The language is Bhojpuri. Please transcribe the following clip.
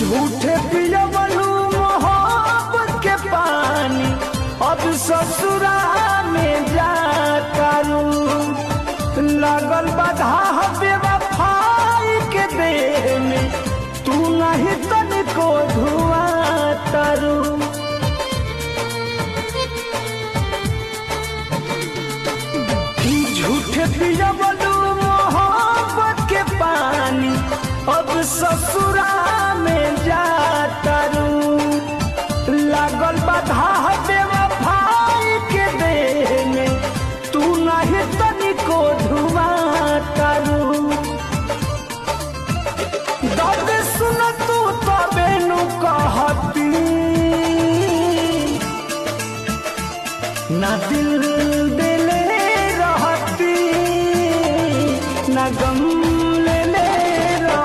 झूठे पियवलू मोहब्बत के पानी, अब ससुरा में जाकरू लगल बाधा बेवफाई के देह में, तू नहीं तनिको धुआं तरू। झूठे पियवलू मोहब्बत के पानी, अब ससुरा में जाकरू लागल बाधा बेवफाई के देह में, तू नहीं तनिको धुआं तरू। दर्द सुन तू तबे नु कहती, ना दिल